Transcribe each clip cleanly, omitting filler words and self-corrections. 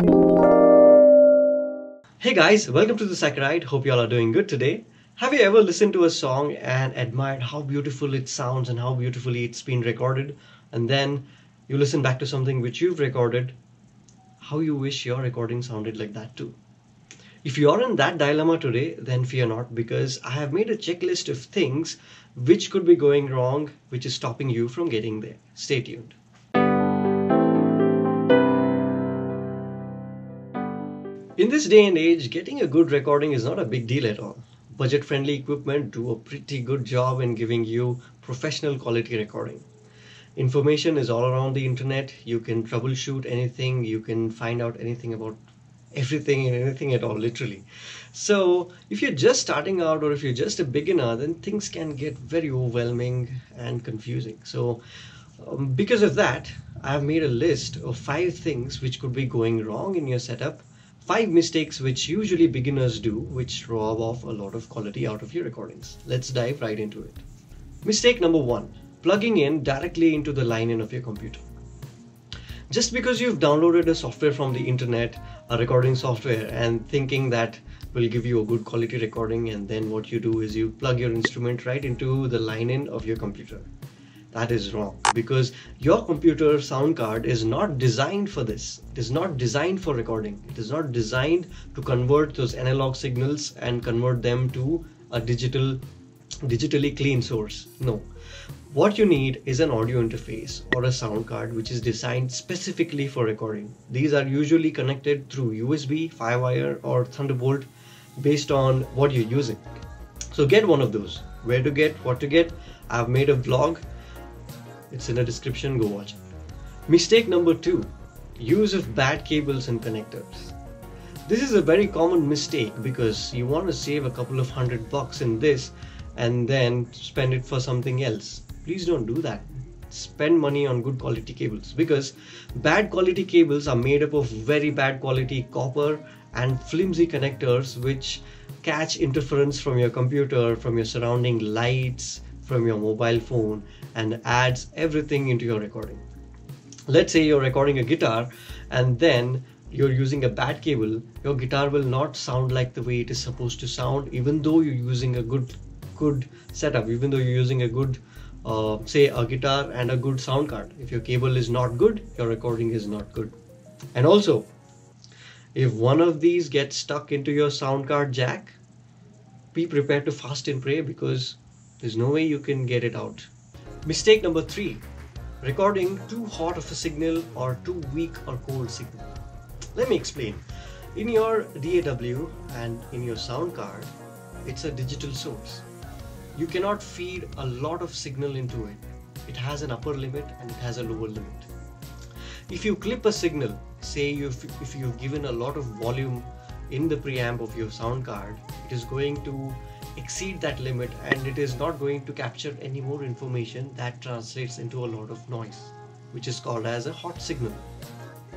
Hey guys, welcome to the Saccharide. Hope you all are doing good today. Have you ever listened to a song and admired how beautiful it sounds and how beautifully it's been recorded? And then you listen back to something which you've recorded, how you wish your recording sounded like that too. If you are in that dilemma today, then fear not, because I have made a checklist of things which could be going wrong, which is stopping you from getting there. Stay tuned. In this day and age, getting a good recording is not a big deal at all. Budget-friendly equipment do a pretty good job in giving you professional quality recording. Information is all around the internet. You can troubleshoot anything. You can find out anything about everything and anything at all, literally. So if you're just starting out or if you're just a beginner, then things can get very overwhelming and confusing. So because of that, I've made a list of 5 things which could be going wrong in your setup. 5 mistakes which usually beginners do, which rob off a lot of quality out of your recordings. Let's dive right into it. Mistake number 1, plugging in directly into the line-in of your computer. Just because you've downloaded a software from the internet, a recording software, and thinking that will give you a good quality recording, and then what you do is you plug your instrument right into the line-in of your computer. That is wrong, because your computer sound card is not designed for this. It is not designed for recording. It is not designed to convert those analog signals and convert them to a digitally clean source. No. What you need is an audio interface or a sound card which is designed specifically for recording. These are usually connected through USB, Firewire, or Thunderbolt based on what you're using. So get one of those. Where to get, what to get, I've made a vlog. It's in the description, go watch it. Mistake number 2, use of bad cables and connectors. This is a very common mistake because you want to save a couple of $100 in this and then spend it for something else. Please don't do that. Spend money on good quality cables, because bad quality cables are made up of very bad quality copper and flimsy connectors which catch interference from your computer, from your surrounding lights, from your mobile phone, and adds everything into your recording. Let's say you're recording a guitar and then you're using a bad cable. Your guitar will not sound like the way it is supposed to sound, even though you're using a good setup, even though you're using a good say a guitar and a good sound card. If your cable is not good, your recording is not good. And also, if one of these gets stuck into your sound card jack, be prepared to fast and pray, because there's no way you can get it out. Mistake number 3, recording too hot of a signal or too weak or cold signal. Let me explain. In your DAW and in your sound card, it's a digital source. You cannot feed a lot of signal into it. It has an upper limit and it has a lower limit. If you clip a signal, say if you've given a lot of volume in the preamp of your sound card, it is going to exceed that limit and it is not going to capture any more information. That translates into a lot of noise, which is called as a hot signal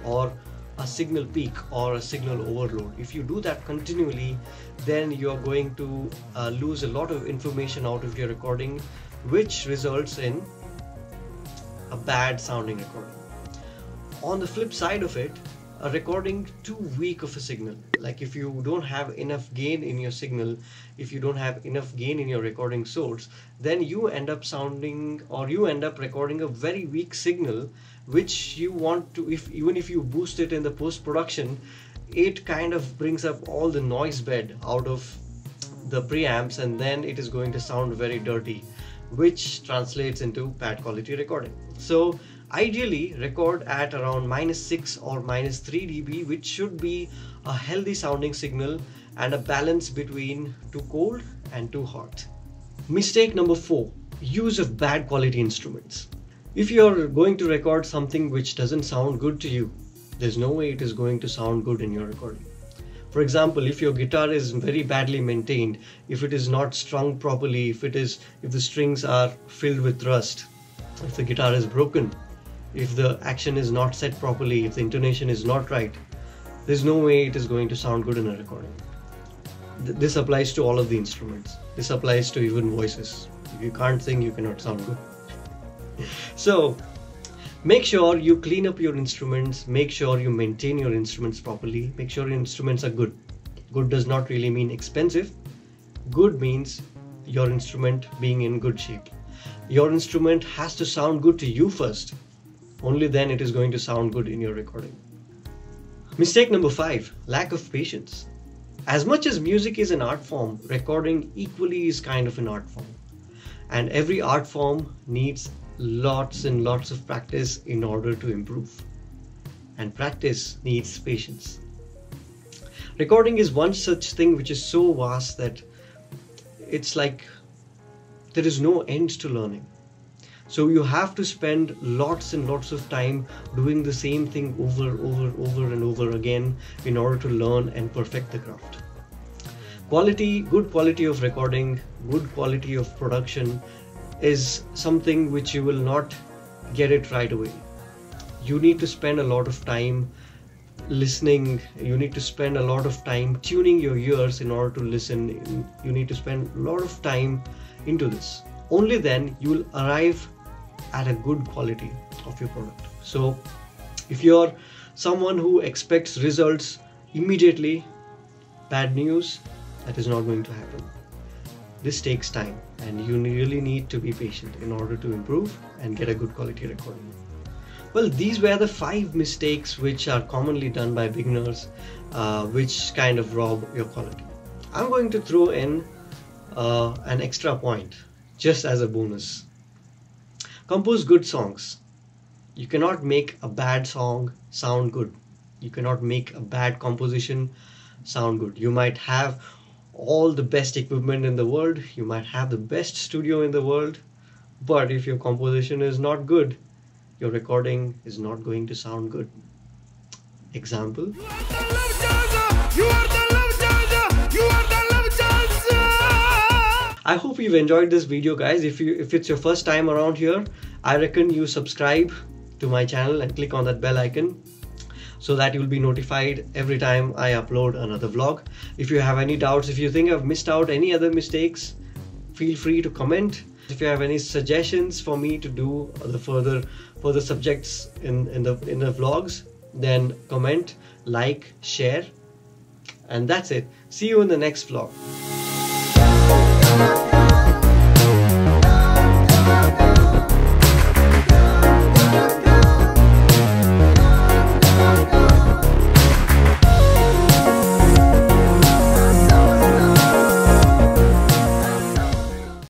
or a signal peak or a signal overload. If you do that continually, then you're going to lose a lot of information out of your recording, which results in a bad sounding recording. On the flip side of it, a recording too weak of a signal, like if you don't have enough gain in your signal, if you don't have enough gain in your recording source, then you end up sounding, or you end up recording a very weak signal, which you want to, even if you boost it in the post-production, it kind of brings up all the noise bed out of the preamps, and then it is going to sound very dirty, which translates into bad quality recording. So ideally record at around -6 or -3 dB, which should be a healthy sounding signal and a balance between too cold and too hot. Mistake number 4, use of bad quality instruments. If you're going to record something which doesn't sound good to you, there's no way it is going to sound good in your recording. For example, if your guitar is very badly maintained, if it is not strung properly, if the strings are filled with rust, if the guitar is broken, if the action is not set properly, if the intonation is not right, there's no way it is going to sound good in a recording. This applies to all of the instruments. This applies to even voices. If you can't sing, you cannot sound good. So Make sure you clean up your instruments, make sure you maintain your instruments properly, make sure your instruments are good. Good does not really mean expensive. Good means your instrument being in good shape. Your instrument has to sound good to you first. Only then it is going to sound good in your recording. Mistake number 5, lack of patience. As much as music is an art form, recording equally is kind of an art form. And every art form needs lots and lots of practice in order to improve. And practice needs patience. Recording is one such thing which is so vast that it's like there is no end to learning. So you have to spend lots and lots of time doing the same thing over and over again in order to learn and perfect the craft. Good quality of recording, good quality of production is something which you will not get it right away. You need to spend a lot of time listening, you need to spend a lot of time tuning your ears in order to listen, you need to spend a lot of time into this. Only then you will arrive at a good quality of your product. So if you're someone who expects results immediately, bad news, that is not going to happen. This takes time and you really need to be patient in order to improve and get a good quality recording. Well, these were the 5 mistakes which are commonly done by beginners, which kind of rob your quality. I'm going to throw in an extra point just as a bonus. Compose good songs. You cannot make a bad song sound good. You cannot make a bad composition sound good. You might have all the best equipment in the world, you might have the best studio in the world, but if your composition is not good, your recording is not going to sound good. Example. I hope you've enjoyed this video, guys. If it's your first time around here, I reckon you subscribe to my channel and click on that bell icon so that you'll be notified every time I upload another vlog. If you have any doubts, if you think I've missed out any other mistakes, feel free to comment. If you have any suggestions for me to do the further subjects in the vlogs, then comment, like, share, and that's it. See you in the next vlog.